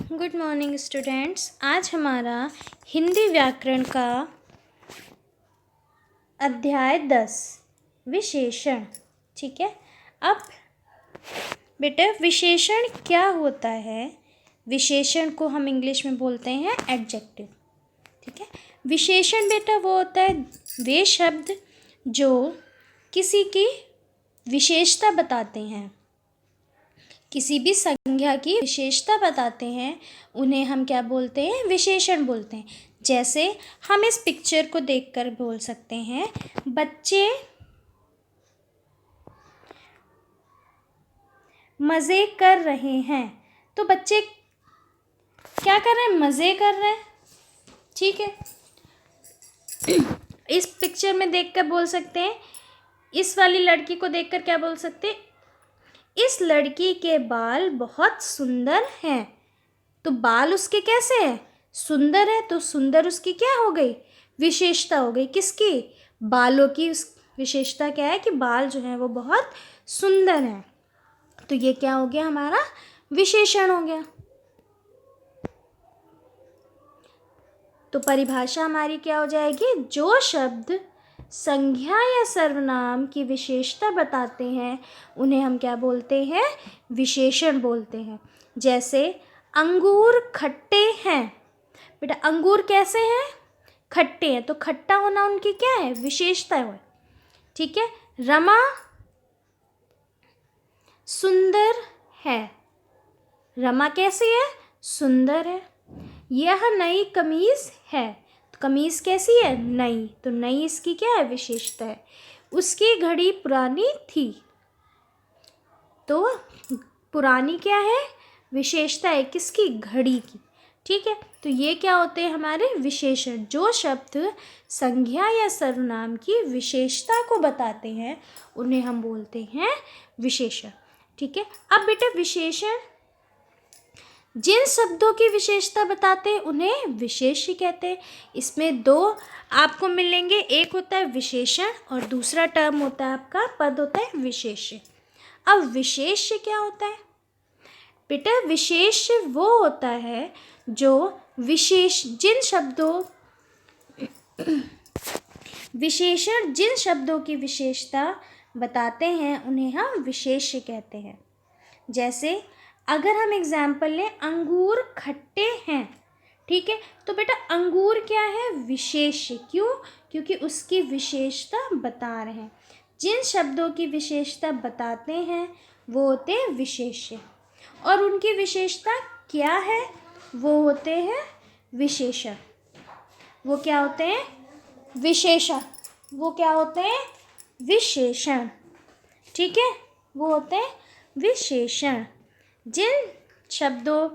Good morning students. आज हमारा हिंदी व्याकरण का अध्याय 10 विशेषण। ठीक है। अब बेटा विशेषण क्या होता है? विशेषण को हम इंग्लिश में बोलते हैं एडजेक्टिव। ठीक है। विशेषण बेटा वो होता है वे शब्द जो किसी की विशेषता बताते हैं, किसी भी संज्ञा की विशेषता बताते हैं, उन्हें हम क्या बोलते हैं? विशेषण बोलते हैं। जैसे हम इस पिक्चर को देखकर बोल सकते हैं बच्चे मज़े कर रहे हैं। तो बच्चे क्या कर रहे हैं? मज़े कर रहे हैं। ठीक है। इस पिक्चर में देखकर बोल सकते हैं, इस वाली लड़की को देखकर क्या बोल सकते हैं? इस लड़की के बाल बहुत सुंदर हैं। तो बाल उसके कैसे हैं? सुंदर है। तो सुंदर उसकी क्या हो गई? विशेषता हो गई। किसकी? बालों की। उस विशेषता क्या है कि बाल जो हैं वो बहुत सुंदर हैं। तो ये क्या हो गया? हमारा विशेषण हो गया। तो परिभाषा हमारी क्या हो जाएगी? जो शब्द संज्ञा या सर्वनाम की विशेषता बताते हैं उन्हें हम क्या बोलते हैं? विशेषण बोलते हैं। जैसे अंगूर खट्टे हैं। बेटा अंगूर कैसे हैं? खट्टे हैं। तो खट्टा होना उनकी क्या है? विशेषता है। ठीक है। रमा सुंदर है। रमा कैसी है? सुंदर है। यह नई कमीज है। तो कमीज कैसी है? नई। तो नई इसकी क्या है? विशेषता है। उसकी घड़ी पुरानी थी। तो पुरानी क्या है? विशेषता है किसकी? घड़ी की। ठीक है। तो ये क्या होते हैं? हमारे विशेषण। जो शब्द संज्ञा या सर्वनाम की विशेषता को बताते हैं उन्हें हम बोलते हैं विशेषण। ठीक है। अब बेटा विशेषण जिन शब्दों की विशेषता बताते हैं उन्हें विशेष्य कहते हैं। इसमें दो आपको मिलेंगे, एक होता है विशेषण और दूसरा टर्म होता है आपका पद होता है विशेष्य। अब विशेष्य क्या होता है? बेटा विशेष्य वो होता है जो विशेषण जिन शब्दों की विशेषता बताते हैं उन्हें हम विशेष्य कहते हैं। जैसे अगर हम एग्जाम्पल लें अंगूर खट्टे हैं। ठीक है। तो बेटा अंगूर क्या है? विशेष्य। क्यों? क्योंकि उसकी विशेषता बता रहे हैं। जिन शब्दों की विशेषता बताते हैं वो होते हैं विशेष्य और उनकी विशेषता क्या है? वो होते हैं विशेषण। वो क्या होते हैं? विशेषण। वो क्या होते हैं? विशेषण। ठीक है। वो होते हैं विशेषण। जिन शब्दों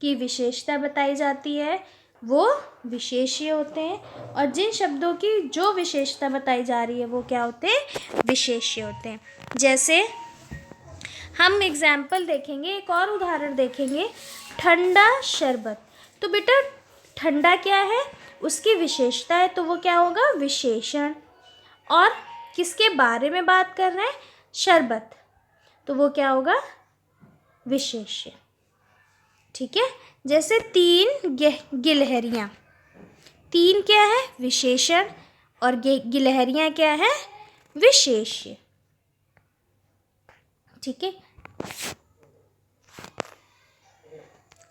की विशेषता बताई जाती है वो विशेष्य होते हैं और जिन शब्दों की जो विशेषता बताई जा रही है वो क्या होते हैं? विशेष्य होते हैं। जैसे हम एग्जाम्पल देखेंगे, एक और उदाहरण देखेंगे, ठंडा शरबत। तो बेटा ठंडा क्या है? उसकी विशेषता है। तो वो क्या होगा? विशेषण। और किसके बारे में बात कर रहे हैं? शरबत। तो वो क्या होगा? विशेष्य। ठीक है। जैसे तीन गिलहरियाँ। तीन क्या है? विशेषण और गिलहरियाँ क्या है? विशेष्य। ठीक है।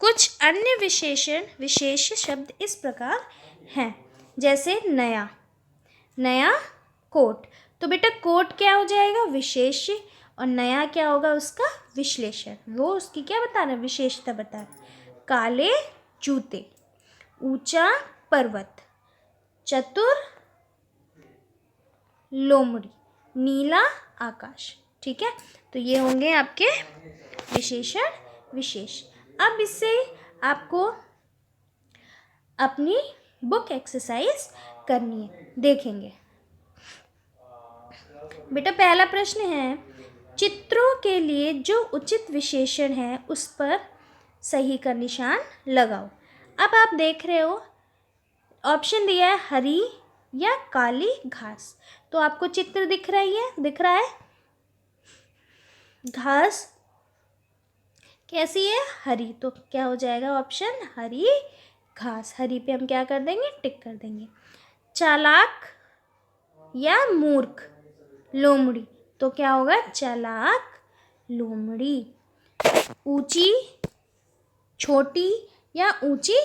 कुछ अन्य विशेष्य शब्द इस प्रकार हैं। जैसे नया। नया कोट। तो बेटा कोट क्या हो जाएगा? विशेष्य और नया क्या होगा? उसका विश्लेषण। वो उसकी क्या बता रहे हैं? विशेषता बता रहे हैं। काले जूते। ऊंचा पर्वत। चतुर लोमड़ी। नीला आकाश। ठीक है। तो ये होंगे आपके विशेषण विशेष। अब इससे आपको अपनी बुक एक्सरसाइज करनी है। देखेंगे बेटा पहला प्रश्न है, चित्रों के लिए जो उचित विशेषण है उस पर सही का निशान लगाओ। अब आप देख रहे हो ऑप्शन दिया है हरी या काली घास। तो आपको चित्र दिख रहा है घास कैसी है? हरी। तो क्या हो जाएगा ऑप्शन? हरी घास। हरी पे हम क्या कर देंगे? टिक कर देंगे। चालाक या मूर्ख? लोमड़ी। तो क्या होगा? चालाक लोमड़ी। ऊंची, छोटी या ऊंची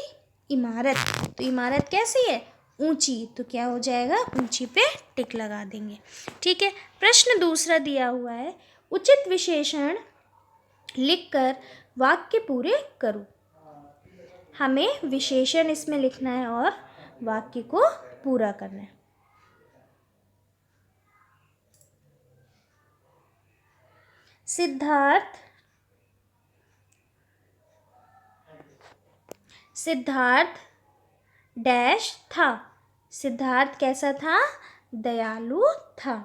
इमारत? तो इमारत कैसी है? ऊंची। तो क्या हो जाएगा? ऊंची पे टिक लगा देंगे। ठीक है। प्रश्न दूसरा दिया हुआ है, उचित विशेषण लिखकर वाक्य पूरे करो। हमें विशेषण इसमें लिखना है और वाक्य को पूरा करना है। सिद्धार्थ डैश था। सिद्धार्थ कैसा था? दयालु था।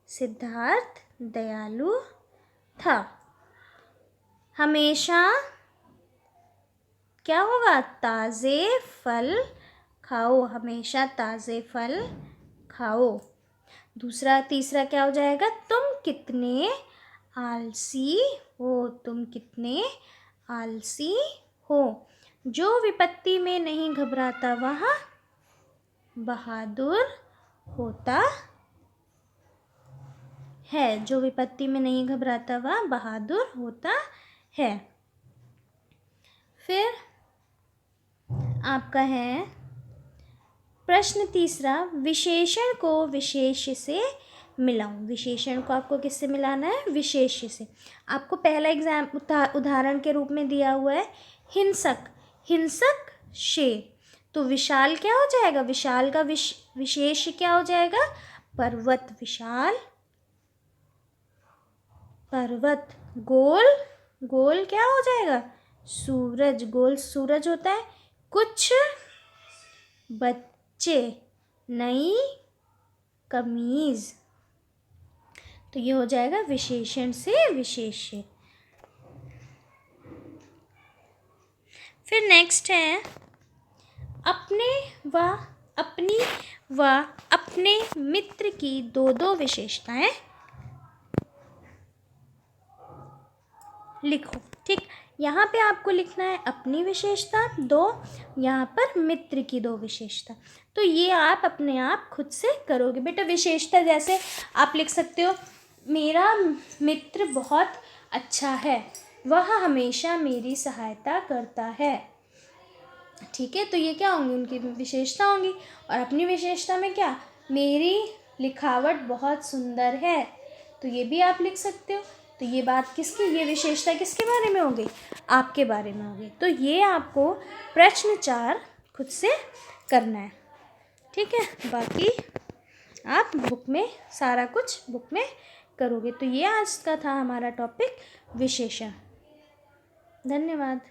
सिद्धार्थ दयालु था। हमेशा क्या होगा? ताज़े फल खाओ। हमेशा ताज़े फल खाओ। तीसरा क्या हो जाएगा? तुम कितने आलसी हो। तुम कितने आलसी हो। जो विपत्ति में नहीं घबराता वह बहादुर होता है। जो विपत्ति में नहीं घबराता वह बहादुर होता है। फिर आपका है प्रश्न तीसरा, विशेषण को विशेष से मिलाओ। विशेषण को आपको किससे मिलाना है? विशेष से। आपको पहला उदाहरण के रूप में दिया हुआ है हिंसक। हिंसक शेर। तो विशाल क्या हो जाएगा? विशाल का विशेष क्या हो जाएगा? पर्वत। विशाल पर्वत। गोल क्या हो जाएगा? सूरज। गोल सूरज होता है। कुछ बच्चे, नई कमीज। तो ये हो जाएगा विशेषण से विशेष्य। फिर नेक्स्ट है अपनी व अपने मित्र की दो विशेषताएं लिखो। ठीक, यहाँ पे आपको लिखना है अपनी विशेषता 2, यहाँ पर मित्र की 2 विशेषता। तो ये आप अपने आप खुद से करोगे। बेटा विशेषता जैसे आप लिख सकते हो, मेरा मित्र बहुत अच्छा है, वह हमेशा मेरी सहायता करता है। ठीक है, तो ये क्या होंगी? उनकी विशेषता होंगी। और अपनी विशेषता में क्या? मेरी लिखावट बहुत सुंदर है। तो ये भी आप लिख सकते हो। तो ये बात किसकी? ये विशेषता किसके बारे में होगी? आपके बारे में होगी। तो ये आपको प्रश्न 4 खुद से करना है। ठीक है, बाकी आप बुक में सारा कुछ बुक में करोगे। तो ये आज का था हमारा टॉपिक विशेषण। धन्यवाद।